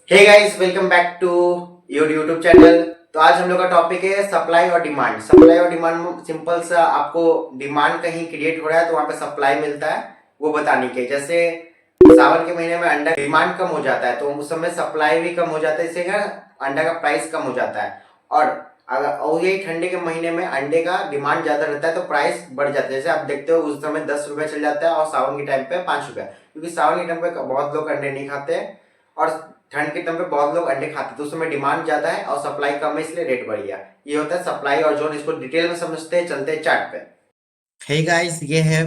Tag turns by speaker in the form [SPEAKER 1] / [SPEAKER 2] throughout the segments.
[SPEAKER 1] Hey guys, welcome back to your YouTube channel. तो आज हम लोग का टॉपिक है सप्लाई और डिमांड। सप्लाई और डिमांड सिंपल सा, आपको डिमांड कहीं क्रिएट हो रहा है तो वहां पे सप्लाई मिलता है, वो बताने के। जैसे सावन के महीने में अंडा डिमांड कम हो जाता है तो उस समय सप्लाई भी कम हो जाता है, इससे क्या अंडा का प्राइस कम हो जाता है। और अगर और यही ठंडे के महीने में अंडे का डिमांड ज्यादा रहता है तो प्राइस बढ़ जाता है। जैसे आप देखते हो उस समय 10 रुपए चल जाता है और सावन के टाइम पे 5 रुपए, क्योंकि सावन के टाइम पे बहुत लोग अंडे नहीं खाते हैं और ठंड के टाइम पे बहुत लोग अंडे खाते हैं, तो उस समय डिमांड ज्यादा है और सप्लाई कम है, इसलिए रेट बढ़ गया। ये होता है सप्लाई और जोन। इसको डिटेल में समझते हैं, चलते हैं चार्ट पे। हे गाइस, ये है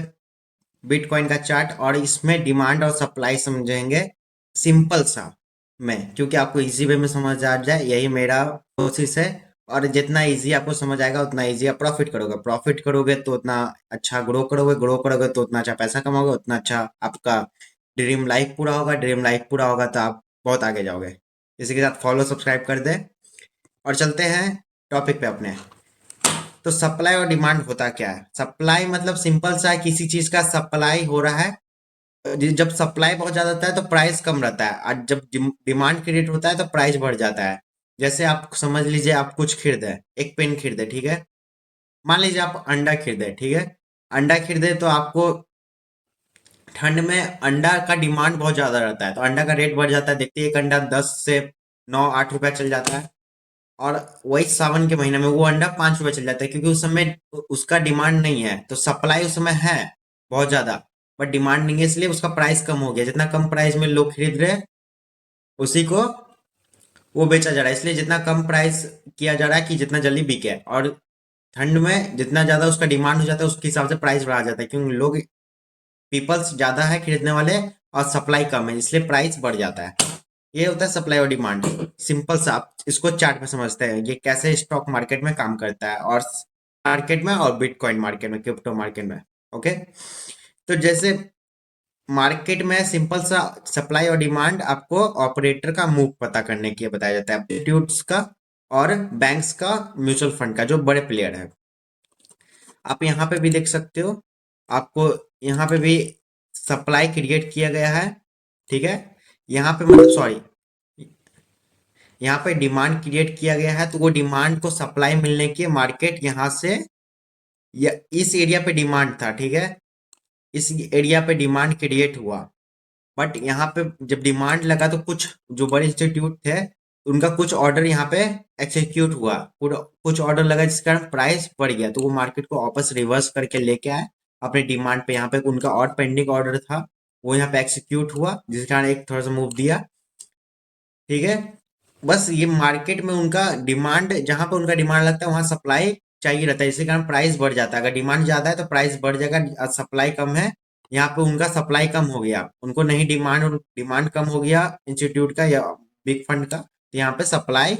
[SPEAKER 1] बिटकॉइन का चार्ट और इसमें डिमांड और सप्लाई समझेंगे सिंपल सा में, क्योंकि आपको इजी वे में समझ आ जाए, यही मेरा कोशिश है। और जितना इजी आपको समझ आएगा उतना इजी आप प्रॉफिट करोगे तो उतना अच्छा ग्रो करोगे तो उतना अच्छा पैसा कमाओगे, उतना अच्छा आपका ड्रीम लाइफ पूरा होगा। ड्रीम लाइफ पूरा होगा तो आप बहुत आगे जाओगे। इसी के साथ फॉलो सब्सक्राइब कर दे और चलते हैं टॉपिक पे अपने। तो सप्लाई और डिमांड होता क्या है? सप्लाई मतलब सिंपल सा है, किसी चीज का सप्लाई हो रहा है। जब सप्लाई बहुत ज्यादा होता है तो प्राइस कम रहता है, और जब डिमांड क्रिएट होता है तो प्राइस बढ़ जाता है। जैसे आप समझ लीजिए, आप कुछ खरीदे, एक पेन खरीदे, ठीक है। मान लीजिए आप अंडा खरीदे, ठीक है। अंडा खरीदे तो आपको ठंड में अंडा का डिमांड बहुत ज्यादा रहता है तो अंडा का रेट बढ़ जाता है। देखते हैं, एक अंडा 10 से 9 8 रुपया चल जाता है। और वही सावन के महीने में वो अंडा 5 रुपए चल जाता है, क्योंकि उस समय उसका डिमांड नहीं है। तो सप्लाई उस समय है बहुत ज्यादा, बट डिमांड नहीं है, इसलिए उसका प्राइस कम हो गया। जितना कम प्राइस में लोग खरीद रहे हैं उसी को वो बेचा जा रहा है, इसलिए जितना कम प्राइस किया जा रहा है कि जितना जल्दी बिके। और ठंड में जितना ज्यादा उसका डिमांड हो जाता है उसके हिसाब से प्राइस बढ़ा जाता है, क्योंकि लोग पीपल्स ज्यादा है खरीदने वाले और सप्लाई कम है, इसलिए प्राइस बढ़ जाता है। ये होता है सप्लाई और डिमांड। सिंपल सा आप इसको चार्ट में समझते हैं, ये कैसे स्टॉक मार्केट में काम करता है, और मार्केट में और बिटकॉइन मार्केट में, क्रिप्टो मार्केट में। ओके। तो जैसे मार्केट में सिंपल सा सप्लाई और डिमांड आपको ऑपरेटर का मूव पता करने के लिए बताया जाता है, इंस्टीट्यूट्स का और बैंक्स का, म्यूचुअल फंड का, जो बड़े प्लेयर है। आप यहाँ पे भी देख सकते हो, आपको यहाँ पे भी सप्लाई क्रिएट किया गया है, ठीक है। यहाँ पे मतलब सॉरी, यहाँ पे डिमांड क्रिएट किया गया है, तो वो डिमांड को सप्लाई मिलने के मार्केट यहाँ से, या इस एरिया पे डिमांड था, ठीक है। इस एरिया पे डिमांड क्रिएट हुआ, बट यहाँ पे जब डिमांड लगा तो कुछ जो बड़े इंस्टीट्यूट थे उनका कुछ ऑर्डर यहाँ पे एक्सिक्यूट हुआ, पूरा कुछ ऑर्डर लगा, जिस कारण प्राइस बढ़ गया, तो वो मार्केट को वापस रिवर्स करके लेके आए अपने डिमांड पे। यहाँ पे उनका और पेंडिंग ऑर्डर था, वो यहाँ पे एक्सिक्यूट हुआ, जिस कारण एक थोड़ा सा मूव दिया, ठीक है। बस ये मार्केट में उनका डिमांड, जहां पर उनका डिमांड लगता है वहां सप्लाई चाहिए रहता है, इसी कारण प्राइस बढ़ जाता है। अगर डिमांड ज्यादा है तो प्राइस बढ़ जाएगा, सप्लाई कम है, यहाँ पे उनका सप्लाई कम हो गया, उनको नहीं डिमांड, और डिमांड कम हो गया इंस्टीट्यूट का या बिग फंड का, तो यहाँ पे सप्लाई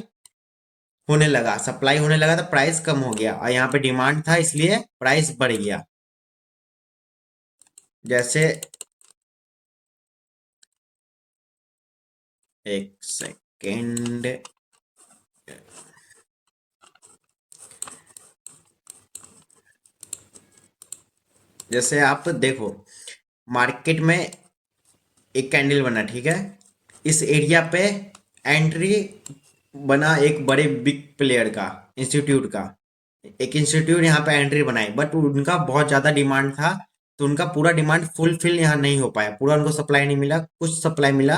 [SPEAKER 1] होने लगा तो प्राइस कम हो गया, और यहाँ पे डिमांड था इसलिए प्राइस बढ़ गया। जैसे एक सेकेंड, जैसे आप देखो, मार्केट में एक कैंडल बना, ठीक है। इस एरिया पे एंट्री बना एक बड़े बिग प्लेयर का, इंस्टीट्यूट का। एक इंस्टीट्यूट यहाँ पे एंट्री बनाई, बट उनका बहुत ज्यादा डिमांड था, तो उनका पूरा डिमांड फुलफिल यहाँ नहीं हो पाया, पूरा उनको सप्लाई नहीं मिला, कुछ सप्लाई मिला।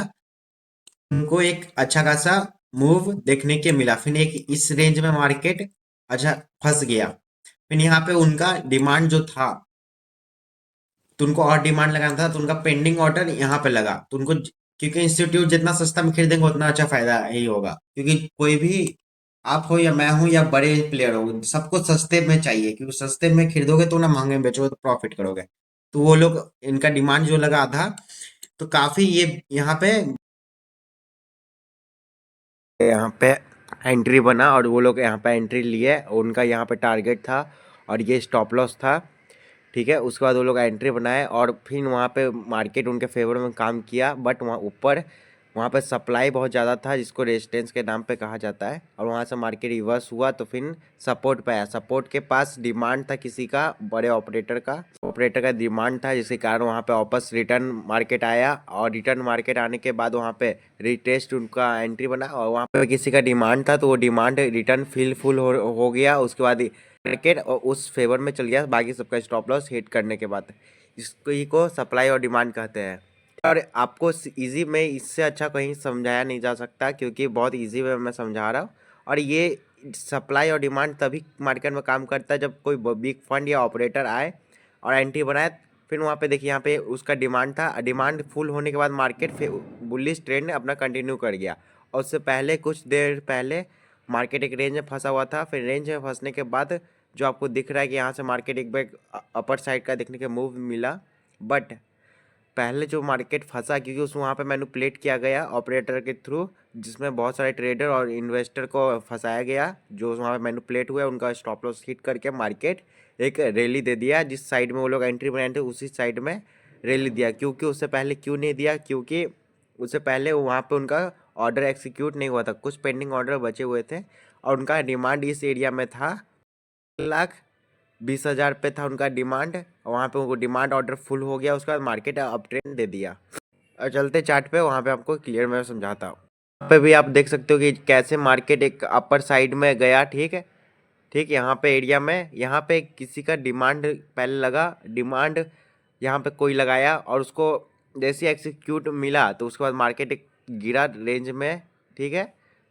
[SPEAKER 1] उनको एक अच्छा खासा मूव देखने के मिला, फिर एक इस रेंज में मार्केट अच्छा फंस गया। फिर यहाँ पे उनका डिमांड जो था, तो उनको और डिमांड लगाना था, तो उनका पेंडिंग ऑर्डर यहाँ पे लगा, तो उनको क्योंकि इंस्टीट्यूट जितना सस्ता में खरीदेंगे उतना अच्छा फायदा ही होगा, क्योंकि कोई भी, आप हो या मैं हूं या बड़े प्लेयर हो, सबको सस्ते में चाहिए, क्योंकि सस्ते में खरीदोगे तो ना महंगे में बेचोगे तो प्रॉफिट करोगे। तो वो लोग, इनका डिमांड जो लगा था, तो काफी ये यहाँ पे एंट्री बना, और वो लोग यहाँ पे एंट्री लिए, उनका यहाँ पे टारगेट था और ये स्टॉप लॉस था, ठीक है। उसके बाद वो लोग एंट्री बनाए और फिर वहाँ पे मार्केट उनके फेवर में काम किया, बट वहाँ ऊपर वहाँ पे सप्लाई बहुत ज़्यादा था जिसको रेजिस्टेंस के नाम पे कहा जाता है, और वहाँ से मार्केट रिवर्स हुआ तो फिर सपोर्ट पे आया। सपोर्ट के पास डिमांड था किसी का, बड़े ऑपरेटर का डिमांड था, जिसके कारण वहाँ पे वापस रिटर्न मार्केट आया, और रिटर्न मार्केट आने के बाद वहाँ पे रिटेस्ट उनका एंट्री बना, और वहाँ पे किसी का डिमांड था तो वो डिमांड रिटर्न फुल हो गया। उसके बाद मार्केट उस फेवर में चल गया, बाकी सबका स्टॉप लॉस हिट करने के बाद। इसको सप्लाई और डिमांड कहते हैं। और आपको इजी में इससे अच्छा कहीं समझाया नहीं जा सकता, क्योंकि बहुत इजी में मैं समझा रहा हूँ। और ये सप्लाई और डिमांड तभी मार्केट में काम करता है जब कोई बिग फंड या ऑपरेटर आए और एंट्री बनाए। फिर वहाँ पे देखिए, यहाँ पे उसका डिमांड था, डिमांड फुल होने के बाद मार्केट फिर बुलिश ट्रेंड अपना कंटिन्यू कर गया। और उससे पहले कुछ देर पहले मार्केट एक रेंज में फंसा हुआ था। फिर रेंज में फंसने के बाद जो आपको दिख रहा है कि यहाँ से मार्केट एक बैग अपर साइड का देखने के मूव मिला, बट पहले जो मार्केट फंसा क्योंकि उस वहाँ पे मैनिपुलेट किया गया ऑपरेटर के थ्रू, जिसमें बहुत सारे ट्रेडर और इन्वेस्टर को फंसाया गया। जो वहाँ पे मैनिपुलेट हुआ उनका स्टॉप लॉस हिट करके मार्केट एक रैली दे दिया। जिस साइड में वो लोग एंट्री बनाए थे उसी साइड में रैली दिया। क्योंकि उससे पहले क्यों नहीं दिया? क्योंकि उससे पहले वहाँ पे उनका ऑर्डर एग्जीक्यूट नहीं हुआ था, कुछ पेंडिंग ऑर्डर बचे हुए थे, और उनका डिमांड इस एरिया में था 1,20,000 पे था उनका डिमांड। वहाँ पे उनको डिमांड ऑर्डर फुल हो गया, उसके बाद मार्केट अप ट्रेंड दे दिया। और चलते चार्ट पे, वहाँ पे आपको क्लियर मैं समझाता हूँ। यहाँ पे भी आप देख सकते हो कि कैसे मार्केट एक अपर साइड में गया। ठीक है, ठीक, यहाँ पे एरिया में यहाँ पे किसी का डिमांड पहले लगा, डिमांड यहाँ पे कोई लगाया, और उसको जैसे एग्जीक्यूट मिला तो उसके बाद मार्केट एक गिरा रेंज में। ठीक है,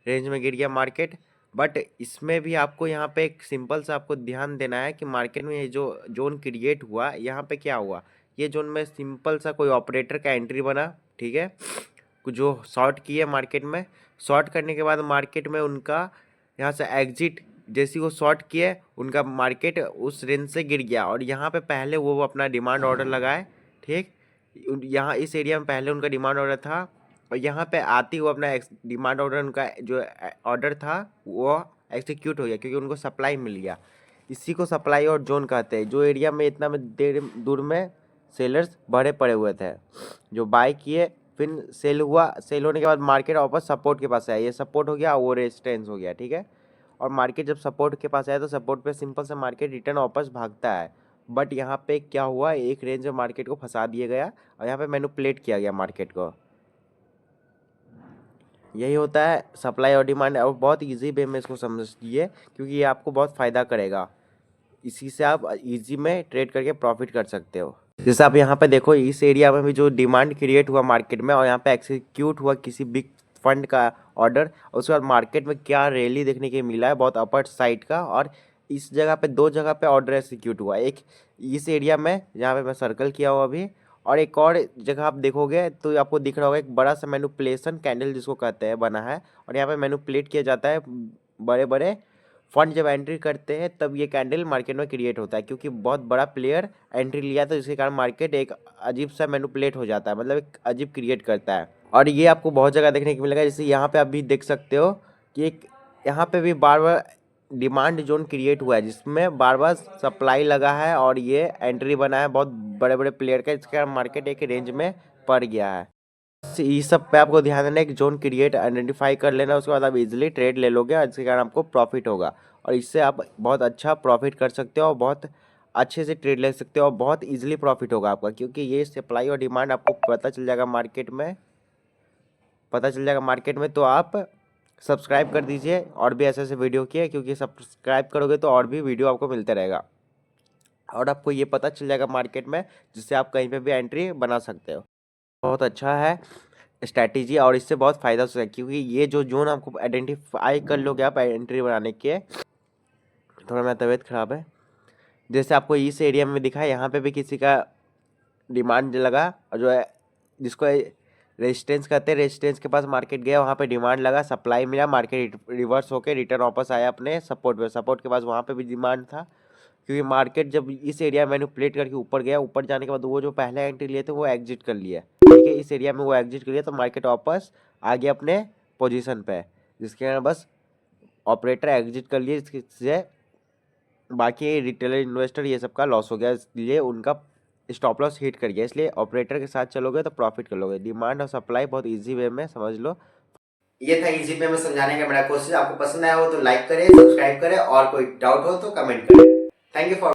[SPEAKER 1] रेंज में गिर गया मार्केट। बट इसमें भी आपको यहाँ पे एक सिंपल सा आपको ध्यान देना है कि मार्केट में ये जो जोन क्रिएट हुआ, यहाँ पे क्या हुआ, ये जोन में सिंपल सा कोई ऑपरेटर का एंट्री बना। ठीक है, कुछ जो शॉर्ट किए मार्केट में, शॉर्ट करने के बाद मार्केट में उनका यहाँ से एग्जिट, जैसे वो शॉर्ट किए उनका मार्केट उस रेंज से गिर गया, और यहाँ पे पहले वो अपना डिमांड ऑर्डर लगाए। ठीक, यहाँ इस एरिया में पहले उनका डिमांड ऑर्डर था, और यहाँ पे आती हुआ अपना डिमांड ऑर्डर, उनका जो ऑर्डर था वो एग्जीक्यूट हो गया क्योंकि उनको सप्लाई मिल गया। इसी को सप्लाई और जोन कहते हैं। जो एरिया में इतना में देर दूर में सेलर्स भरे पड़े हुए थे, जो बाय किए, फिर सेल हुआ, सेल होने के बाद मार्केट वापस सपोर्ट के पास आया, ये सपोर्ट हो गया, वो रेजिस्टेंस हो गया। ठीक है, और मार्केट जब सपोर्ट के पास आया तो सपोर्ट पे सिंपल से मार्केट रिटर्न वापस भागता है। बट यहाँ पे क्या हुआ, एक रेंज में मार्केट को फंसा दिया गया, और यहाँ पे मैनिपुलेट किया गया मार्केट को। यही होता है सप्लाई और डिमांड। और बहुत इजी वे में इसको समझिए, क्योंकि ये आपको बहुत फ़ायदा करेगा। इसी से आप इजी में ट्रेड करके प्रॉफिट कर सकते हो। जैसे आप यहाँ पे देखो, इस एरिया में भी जो डिमांड क्रिएट हुआ मार्केट में, और यहाँ पे एक्सिक्यूट हुआ किसी बिग फंड का ऑर्डर, उसके बाद मार्केट में क्या रैली देखने के मिला है, बहुत अपर साइड का। और इस जगह पे दो जगह पे ऑर्डर एक्सिक्यूट हुआ, एक इस एरिया में जहाँ पे मैं सर्कल किया हुआ अभी, और एक और जगह आप देखोगे तो आपको दिख रहा होगा एक बड़ा सा मैनिपुलेशन कैंडल जिसको कहते हैं बना है, और यहाँ पे मैनिपुलेट किया जाता है। बड़े बड़े फंड जब एंट्री करते हैं तब ये कैंडल मार्केट में क्रिएट होता है, क्योंकि बहुत बड़ा प्लेयर एंट्री लिया तो जिसके कारण मार्केट एक अजीब सा मैनिपुलेट हो जाता है, मतलब एक अजीब क्रिएट करता है। और ये आपको बहुत जगह देखने को मिलेगा। जैसे यहाँ पे आप भी देख सकते हो कि एक यहाँ पे भी बार बार डिमांड जोन क्रिएट हुआ है, जिसमें बार बार सप्लाई लगा है, और ये एंट्री बना है बहुत बड़े बड़े प्लेयर का, जिसके कारण मार्केट एक रेंज में पड़ गया है। इस सब पे आपको ध्यान देना है कि जोन क्रिएट आइडेंटिफाई कर लेना, उसके बाद आप इजीली ट्रेड ले लोगे, और जिसके कारण आपको प्रॉफिट होगा, और इससे आप बहुत अच्छा प्रॉफिट कर सकते हो, और बहुत अच्छे से ट्रेड ले सकते हो, और बहुत इजीली प्रॉफिट होगा आपका, क्योंकि ये सप्लाई और डिमांड आपको पता चल जाएगा मार्केट में, तो आप सब्सक्राइब कर दीजिए और भी ऐसे ऐसे वीडियो किए, क्योंकि सब्सक्राइब करोगे तो और भी वीडियो आपको मिलते रहेगा, और आपको ये पता चल जाएगा मार्केट में, जिससे आप कहीं पे भी एंट्री बना सकते हो। बहुत अच्छा है स्ट्रैटेजी, और इससे बहुत फ़ायदा हो सकता है, क्योंकि ये जो जोन आपको आइडेंटिफाई कर लोगे आप एंट्री बनाने के। थोड़ा मेरा तबीयत ख़राब है। जैसे आपको इस एरिया में दिखा है, यहाँ पे भी किसी का डिमांड लगा, और जो है जिसको रेजिस्टेंस कहते हैं, रेजिस्टेंस के पास मार्केट गया, वहाँ पे डिमांड लगा, सप्लाई मिला, मार्केट रिवर्स होकर रिटर्न वापस आया अपने सपोर्ट पे। सपोर्ट के पास वहाँ पे भी डिमांड था, क्योंकि मार्केट जब इस एरिया में मैनिपुलेट करके ऊपर गया, ऊपर जाने के बाद वो जो पहले एंट्री लिए थे वो एग्जिट कर लिया। ठीक है, इस एरिया में वो एग्जिट कर लिया तो मार्केट वापस आ गया अपने पोजीशन पे, जिसके कारण बस ऑपरेटर एग्जिट कर लिए, जिससे बाकी रिटेलर इन्वेस्टर ये सब का लॉस हो गया, इसलिए उनका स्टॉप लॉस हिट कर गया, इसलिए ऑपरेटर के साथ चलोगे तो प्रॉफिट कर लोगे। डिमांड और सप्लाई बहुत इजी वे में समझ लो। ये था इजी वे में समझाने का मेरा कोशिश। आपको पसंद आया हो तो लाइक करें, सब्सक्राइब करें, और कोई डाउट हो तो कमेंट करें। Thank you for